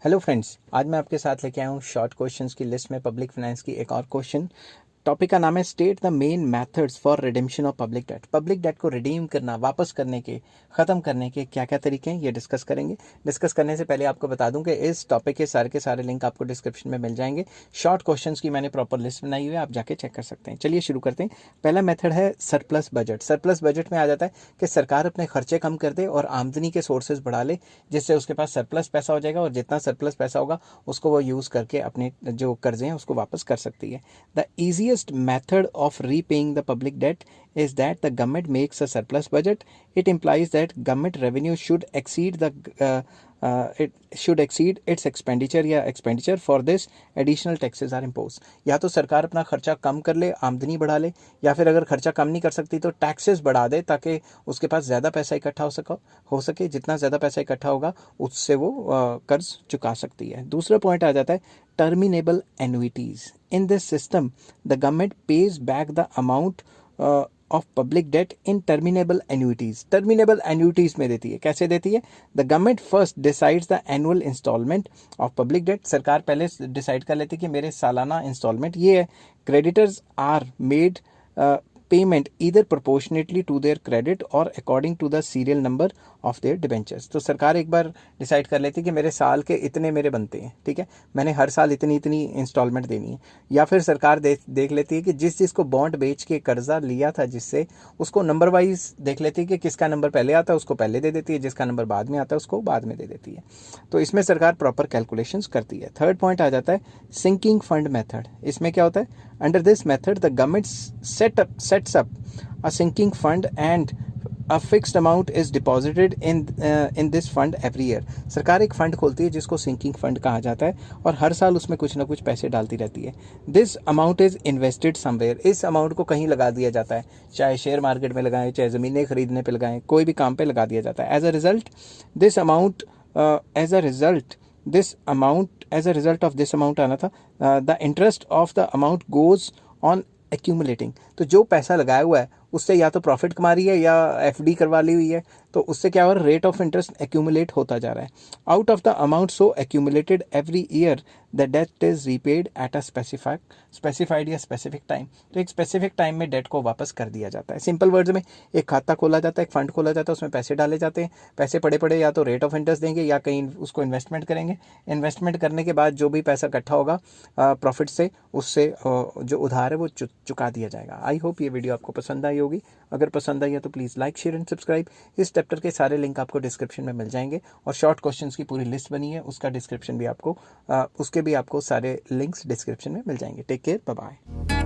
Hello friends, आज मैं आपके साथ लेके आया हूँ शॉर्ट क्वेश्चंस की लिस्ट में पब्लिक फाइनेंस की एक और क्वेश्चन। टॉपिक का नाम है state the main methods for redemption of public debt. Public debt को रिडीम करना, वापस करने के, ख़त्म करने के क्या क्या तरीके हैं, ये डिस्कस करेंगे। डिस्कस करने से पहले आपको बता दूं कि इस टॉपिक के सारे लिंक आपको डिस्क्रिप्शन में मिल जाएंगे। शॉर्ट क्वेश्चंस की मैंने प्रॉपर लिस्ट बनाई हुई है, आप जाके चेक कर सकते हैं। चलिए शुरू करते हैं। पहला मेथड है सरप्लस बजट। सरप्लस बजट में आ जाता है कि सरकार अपने खर्चे कम कर दे और आमदनी के सोर्सेज बढ़ा ले, जिससे उसके पास सरप्लस पैसा हो जाएगा और जितना सरप्लस पैसा होगा उसको वो यूज़ करके अपने जो कर्जे हैं उसको वापस कर सकती है। The easiest method of repaying the public debt is that the government makes a surplus budget. It implies that government revenue should exceed its expenditure या expenditure. For this additional taxes are imposed. या तो सरकार अपना खर्चा कम कर ले, आमदनी बढ़ा ले, या फिर अगर खर्चा कम नहीं कर सकती तो टैक्सेस बढ़ा दे ताकि उसके पास ज़्यादा पैसा इकट्ठा हो सके। जितना ज़्यादा पैसा इकट्ठा होगा उससे वो कर्ज चुका सकती है। दूसरा पॉइंट आ जाता है terminable एन्युइटीज़। In this system, the government pays back the amount of public debt in terminable annuities. Terminable annuities में देती है। कैसे देती है? The government first decides the annual installment of public debt. सरकार पहले डिसाइड कर लेती है कि मेरे सालाना इंस्टॉलमेंट ये है। Creditors are made payment either proportionately to their credit or according to the serial number of their debentures. तो सरकार एक बार डिसाइड कर लेती है कि मेरे साल के इतने मेरे बनते हैं, ठीक है, मैंने हर साल इतनी इतनी इंस्टॉलमेंट देनी है। या फिर सरकार देख लेती है कि जिस को बॉन्ड बेच के कर्जा लिया था जिससे, उसको नंबर वाइज देख लेती है कि किसका नंबर पहले आता है उसको पहले दे देती है, जिसका नंबर बाद में आता है उसको बाद में दे देती है। तो इसमें सरकार प्रॉपर कैलकुलेशंस करती है। थर्ड पॉइंट आ जाता है सिंकिंग फंड मेथड। इसमें क्या होता है? Under this method the government sets up a sinking fund and a fixed amount is deposited in this fund every year. सरकार एक फंड खोलती है जिसको सिंकिंग फंड कहा जाता है और हर साल उसमें कुछ ना कुछ पैसे डालती रहती है। This amount is invested somewhere. इस अमाउंट को कहीं लगा दिया जाता है, चाहे शेयर मार्केट में लगाएं, चाहे ज़मीनें खरीदने पे लगाएं, कोई भी काम पे लगा दिया जाता है। As a result of this amount आना था, the interest of the amount goes on accumulating. तो जो पैसा लगाया हुआ है उससे या तो प्रॉफिट कमा रही है या एफडी करवा ली हुई है, तो उससे क्या हो रहा है? रेट ऑफ इंटरेस्ट एक्यूमुलेट होता जा रहा है। Out of the amount so accumulated every year the debt is repaid at a specified या स्पेसिफिक टाइम। तो एक स्पेसिफिक टाइम में डेट को वापस कर दिया जाता है। सिंपल वर्ड्स में एक खाता खोला जाता है, एक फंड खोला जाता है, उसमें पैसे डाले जाते हैं। पैसे पड़े या तो रेट ऑफ इंटरेस्ट देंगे या कहीं उसको इन्वेस्टमेंट करेंगे। इन्वेस्टमेंट करने के बाद जो भी पैसा इकट्ठा होगा प्रॉफिट से, उससे जो उधार है वो चुका दिया जाएगा। आई होप ये वीडियो आपको पसंद आई होगी। अगर पसंद आई है तो please like, share and subscribe. इस चैप्टर के सारे लिंक आपको डिस्क्रिप्शन में मिल जाएंगे और शॉर्ट क्वेश्चंस की पूरी लिस्ट बनी है, उसका डिस्क्रिप्शन भी आपको उसके भी आपको सारे लिंक्स डिस्क्रिप्शन में मिल जाएंगे। Take care, bye bye.